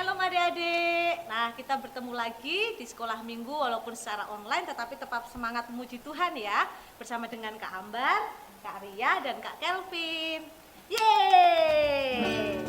Shalom adik-adik. Nah, kita bertemu lagi di sekolah minggu walaupun secara online tetapi tetap semangat memuji Tuhan ya. Bersama dengan Kak Ambar, Kak Ria dan Kak Kelvin. Yeay.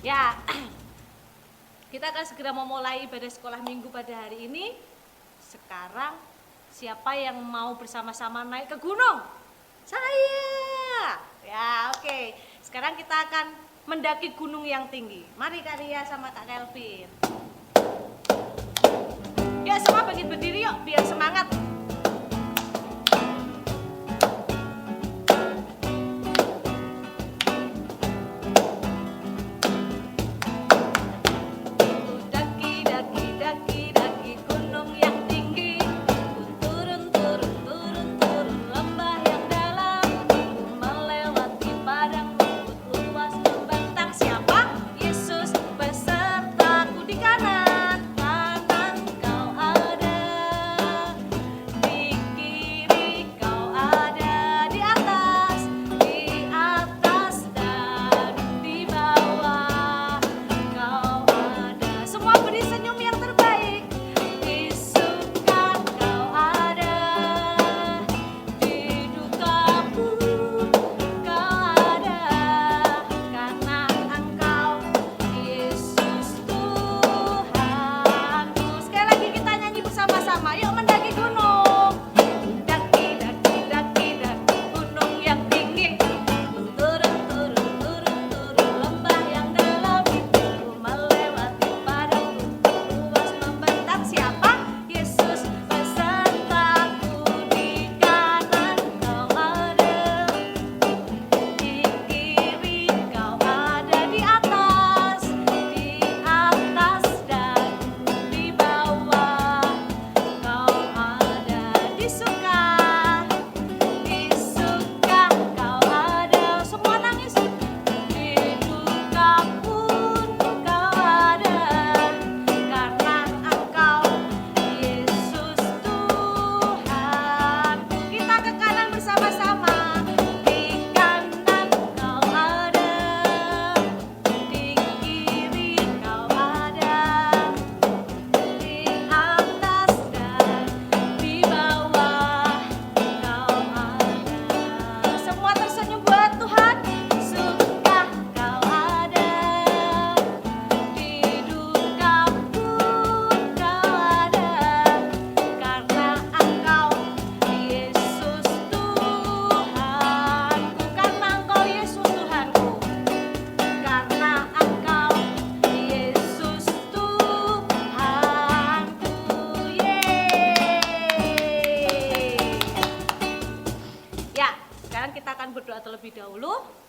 Ya. Kita akan segera memulai ibadah sekolah minggu pada hari ini. Sekarang siapa yang mau bersama-sama naik ke gunung? Saya. Ya, oke. Sekarang kita akan mendaki gunung yang tinggi. Mari Kak Ria sama Kak Kelvin. Yuk semua bangkit berdiri yuk biar semangat.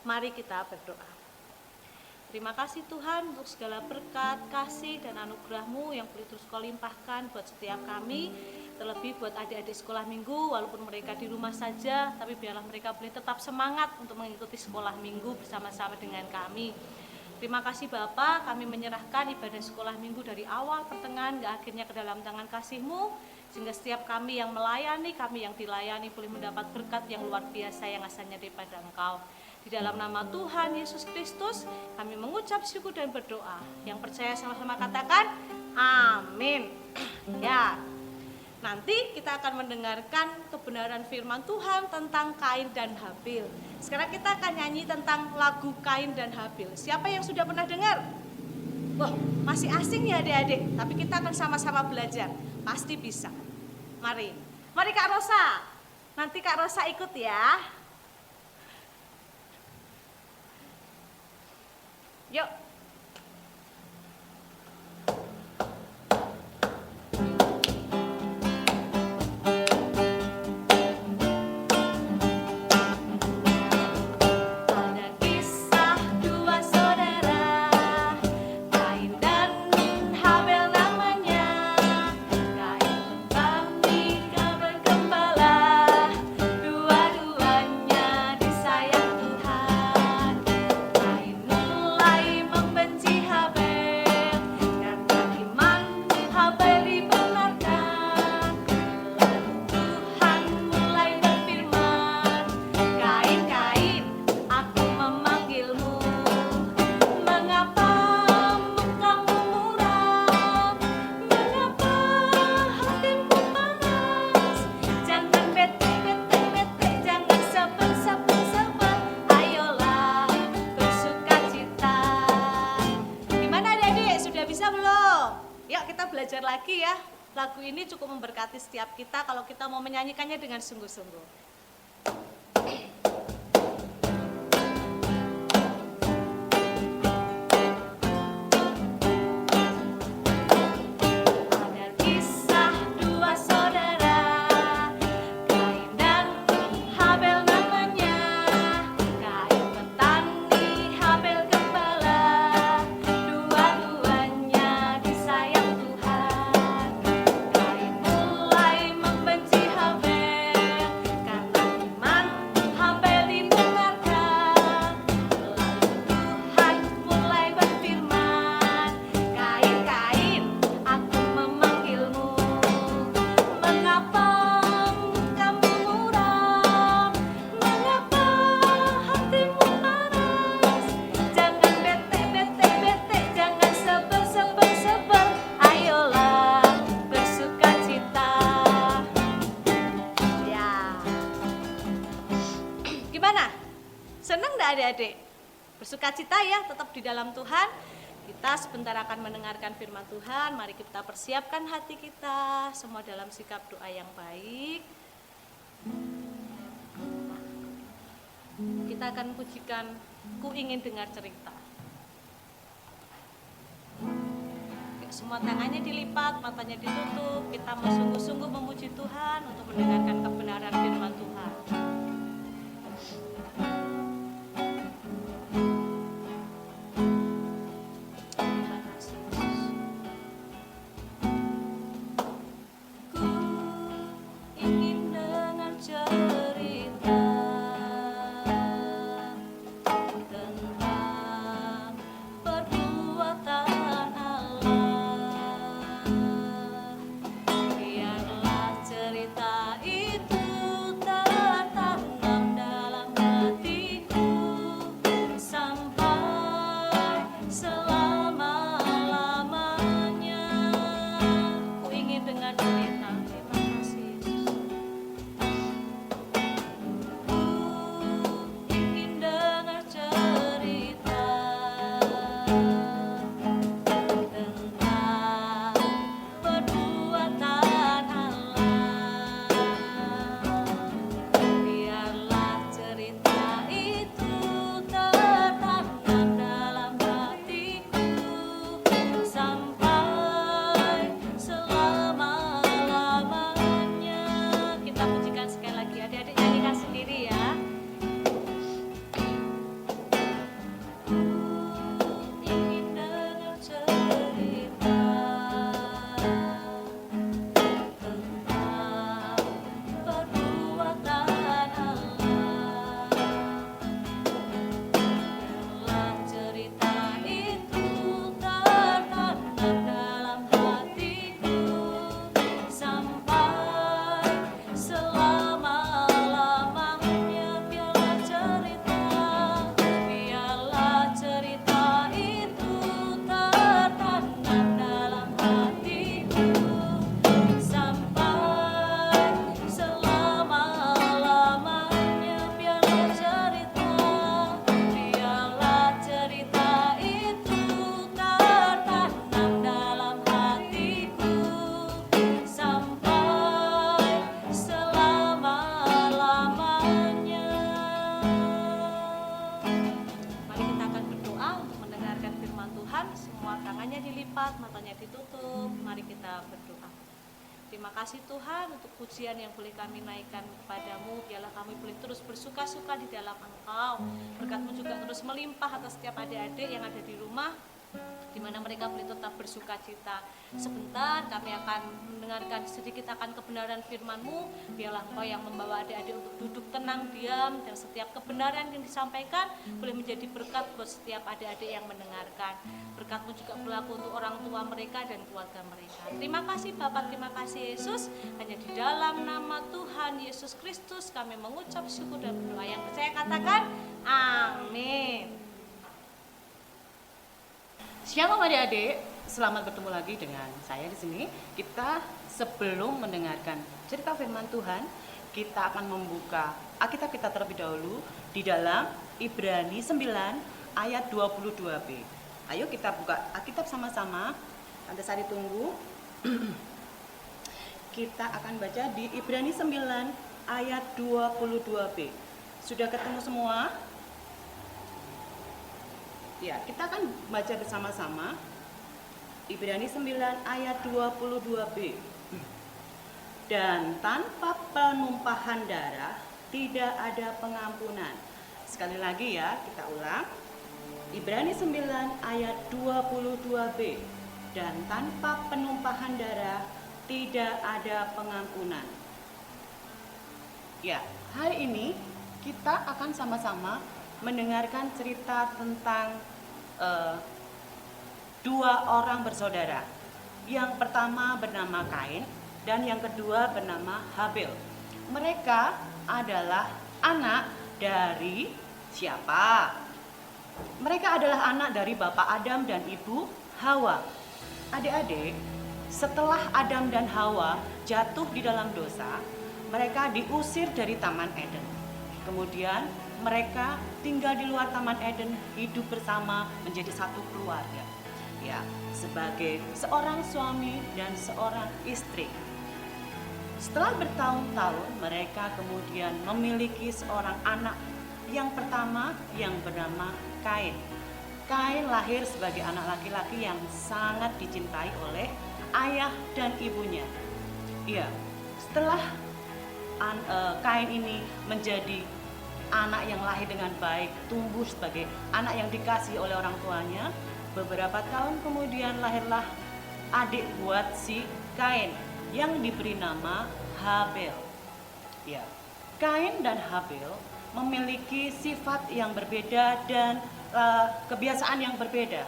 Mari kita berdoa. Terima kasih Tuhan untuk segala berkat, kasih dan anugerah-Mu yang boleh terus Kau limpahkan buat setiap kami, terlebih buat adik-adik sekolah minggu walaupun mereka di rumah saja, tapi biarlah mereka boleh tetap semangat untuk mengikuti sekolah minggu bersama-sama dengan kami. Terima kasih Bapa, kami menyerahkan ibadah sekolah minggu dari awal, pertengahan, hingga akhirnya ke dalam tangan kasih-Mu, sehingga setiap kami yang melayani, kami yang dilayani boleh mendapat berkat yang luar biasa yang asalnya daripada Engkau. Di dalam nama Tuhan Yesus Kristus, kami mengucap syukur dan berdoa. Yang percaya sama-sama katakan, amin. Ya, nanti kita akan mendengarkan kebenaran firman Tuhan tentang Kain dan Habil. Sekarang kita akan nyanyi tentang lagu Kain dan Habil. Siapa yang sudah pernah dengar? Wah, masih asing ya adik-adik, tapi kita akan sama-sama belajar. Pasti bisa. Mari Kak Rosa. Nanti Kak Rosa ikut ya. Yuk. Dua-duanya disayang Tuhan. Kain mulai belajar lagi ya. Lagu ini cukup memberkati setiap kita kalau kita mau menyanyikannya dengan sungguh-sungguh. Adik-adik, bersukacita ya, tetap di dalam Tuhan. Kita sebentar akan mendengarkan firman Tuhan. Mari kita persiapkan hati kita, semua dalam sikap doa yang baik. Kita akan pujikan Ku Ingin Dengar Cerita. Semua tangannya dilipat, matanya ditutup. Kita mau sungguh-sungguh memuji Tuhan untuk mendengarkan kebenaran firman Tuhan. Terima kasih Tuhan untuk pujian yang boleh kami naikkan kepadamu. Biarlah kami boleh terus bersuka-suka di dalam Engkau. Berkat-Mu juga terus melimpah atas setiap adik-adik yang ada di rumah, di mana mereka boleh tetap bersukacita. Sebentar kami akan mendengarkan sedikit akan kebenaran firman-Mu. Biarlah Engkau yang membawa adik-adik untuk duduk tenang, diam, dan setiap kebenaran yang disampaikan boleh menjadi berkat buat setiap adik-adik yang mendengarkan. Berkat-Mu juga berlaku untuk orang tua mereka dan keluarga mereka. Terima kasih Bapak, terima kasih Yesus. Hanya di dalam nama Tuhan Yesus Kristus kami mengucap syukur dan berdoa. Yang percaya katakan amin. Shalom adik-adik, selamat bertemu lagi dengan saya di sini. Kita sebelum mendengarkan cerita firman Tuhan, kita akan membuka Alkitab kita terlebih dahulu di dalam Ibrani 9 ayat 22b. Ayo kita buka Alkitab sama-sama. Tante Sari tunggu. Kita akan baca di Ibrani 9 ayat 22b. Sudah ketemu semua? Ya, kita akan baca bersama-sama Ibrani 9 ayat 22b. Dan tanpa penumpahan darah tidak ada pengampunan. Sekali lagi ya, kita ulang. Ibrani 9 ayat 22b. Dan tanpa penumpahan darah tidak ada pengampunan. Ya, hari ini kita akan sama-sama mendengarkan cerita tentang dua orang bersaudara. Yang pertama bernama Kain dan yang kedua bernama Habel. Mereka adalah anak dari siapa? Mereka adalah anak dari Bapak Adam dan Ibu Hawa. Adik-adik, setelah Adam dan Hawa jatuh di dalam dosa, mereka diusir dari Taman Eden. Kemudian mereka tinggal di luar Taman Eden, hidup bersama menjadi satu keluarga. Ya, sebagai seorang suami dan seorang istri. Setelah bertahun-tahun, mereka kemudian memiliki seorang anak. Yang pertama yang bernama Kain. Kain lahir sebagai anak laki-laki yang sangat dicintai oleh ayah dan ibunya. Iya, setelah Kain ini menjadi anak yang lahir dengan baik, tumbuh sebagai anak yang dikasihi oleh orang tuanya, beberapa tahun kemudian lahirlah adik buat si Kain yang diberi nama Habel. Ya, Kain dan Habel memiliki sifat yang berbeda dan kebiasaan yang berbeda.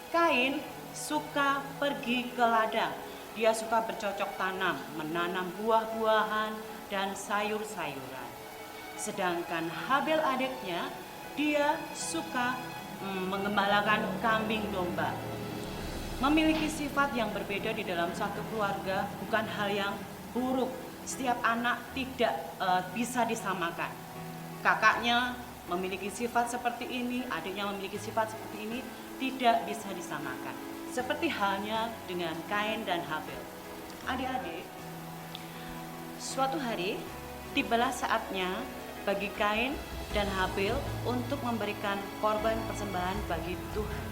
Kain suka pergi ke ladang. Dia suka bercocok tanam, menanam buah-buahan dan sayur-sayuran. Sedangkan Habel adiknya, dia suka mengembalakan kambing domba. Memiliki sifat yang berbeda di dalam satu keluarga bukan hal yang buruk. Setiap anak tidak bisa disamakan. Kakaknya memiliki sifat seperti ini, adiknya memiliki sifat seperti ini, tidak bisa disamakan. Seperti halnya dengan Kain dan Habel. Adik-adik, suatu hari tibalah saatnya bagi Kain dan Habel untuk memberikan korban persembahan bagi Tuhan.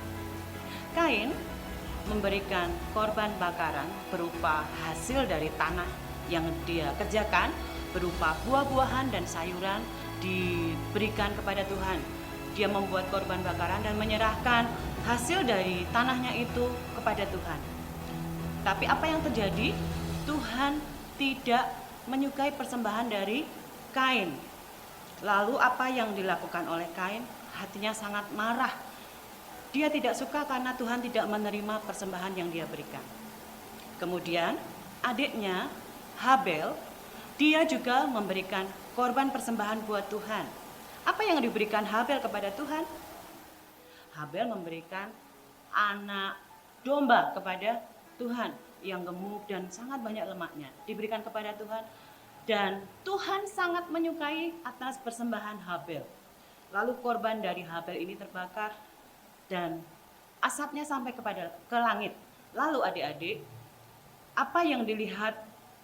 Kain memberikan korban bakaran berupa hasil dari tanah yang dia kerjakan, berupa buah-buahan dan sayuran diberikan kepada Tuhan. Dia membuat korban bakaran dan menyerahkan hasil dari tanahnya itu kepada Tuhan. Tapi apa yang terjadi? Tuhan tidak menyukai persembahan dari Kain. Lalu apa yang dilakukan oleh Kain? Hatinya sangat marah. Dia tidak suka karena Tuhan tidak menerima persembahan yang dia berikan. Kemudian adiknya Habel, dia juga memberikan korban persembahan buat Tuhan. Apa yang diberikan Habel kepada Tuhan? Habel memberikan anak domba kepada Tuhan yang gemuk dan sangat banyak lemaknya. Diberikan kepada Tuhan dan Tuhan sangat menyukai atas persembahan Habel. Lalu korban dari Habel ini terbakar dan asapnya sampai ke langit. Lalu adik-adik, apa yang dilihat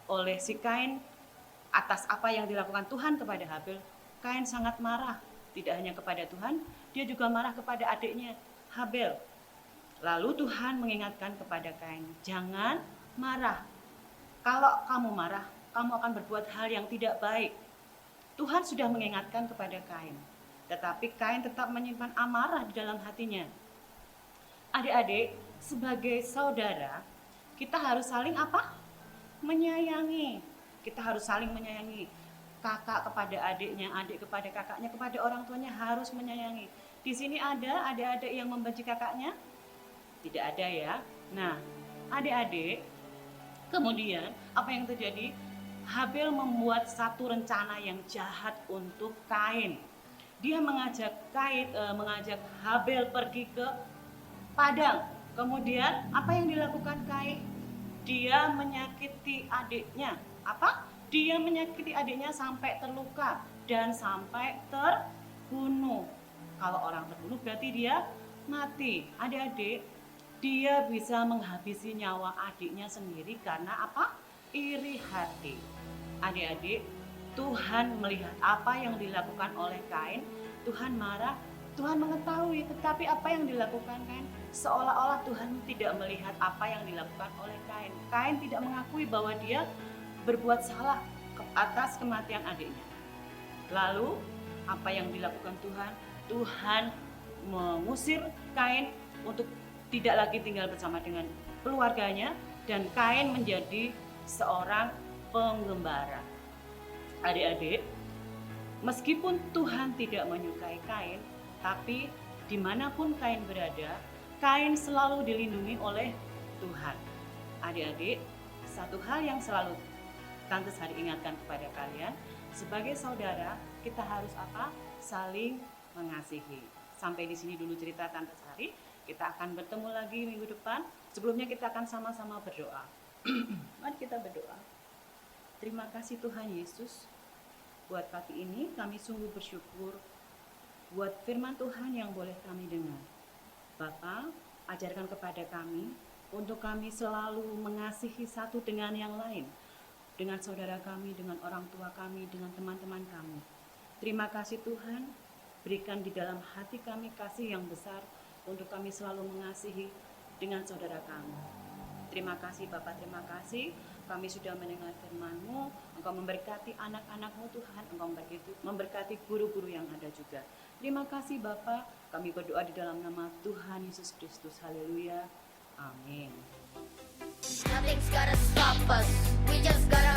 oleh si Kain atas apa yang dilakukan Tuhan kepada Habel? Kain sangat marah, tidak hanya kepada Tuhan, dia juga marah kepada adiknya Habel. Lalu Tuhan mengingatkan kepada Kain, jangan marah. Kalau kamu marah, kamu akan berbuat hal yang tidak baik. Tuhan sudah mengingatkan kepada Kain, tetapi Kain tetap menyimpan amarah di dalam hatinya. Adik-adik, sebagai saudara, kita harus saling apa? Menyayangi. Kita harus saling menyayangi. Kakak kepada adiknya, adik kepada kakaknya, kepada orang tuanya harus menyayangi. Di sini ada adik-adik yang membenci kakaknya? Tidak ada ya. Nah, adik-adik, kemudian apa yang terjadi? Habel membuat satu rencana yang jahat untuk Kain. Dia mengajak Habel pergi ke padang. Kemudian apa yang dilakukan Kain? Dia menyakiti adiknya. Apa? Dia menyakiti adiknya sampai terluka dan sampai terbunuh. Kalau orang terbunuh berarti dia mati. Adik-adik, dia bisa menghabisi nyawa adiknya sendiri karena apa? Iri hati. Adik-adik, Tuhan melihat apa yang dilakukan oleh Kain, Tuhan marah, Tuhan mengetahui, tetapi apa yang dilakukan Kain? Seolah-olah Tuhan tidak melihat apa yang dilakukan oleh Kain. Kain tidak mengakui bahwa dia berbuat salah atas kematian adiknya. Lalu, apa yang dilakukan Tuhan? Tuhan mengusir Kain untuk tidak lagi tinggal bersama dengan keluarganya, dan Kain menjadi seorang penggembara. Adik-adik, meskipun Tuhan tidak menyukai Kain, tapi dimanapun Kain berada, Kain selalu dilindungi oleh Tuhan. Adik-adik, satu hal yang selalu Tante Sari ingatkan kepada kalian, sebagai saudara kita harus apa? Saling mengasihi. Sampai di sini dulu cerita Tante Sari. Kita akan bertemu lagi minggu depan. Sebelumnya kita akan sama-sama berdoa. Mari kita berdoa. Terima kasih Tuhan Yesus. Buat pagi ini kami sungguh bersyukur buat firman Tuhan yang boleh kami dengar. Bapa, ajarkan kepada kami untuk kami selalu mengasihi satu dengan yang lain. Dengan saudara kami, dengan orang tua kami, dengan teman-teman kami. Terima kasih Tuhan, berikan di dalam hati kami kasih yang besar untuk kami selalu mengasihi dengan saudara kami. Terima kasih Bapak, terima kasih. Kami sudah mendengar firman-Mu, Engkau memberkati anak-anak-Mu Tuhan, Engkau memberkati guru-guru yang ada juga. Terima kasih Bapak, kami berdoa di dalam nama Tuhan Yesus Kristus. Haleluya. Amin. Nothing's gonna stop us. We just gotta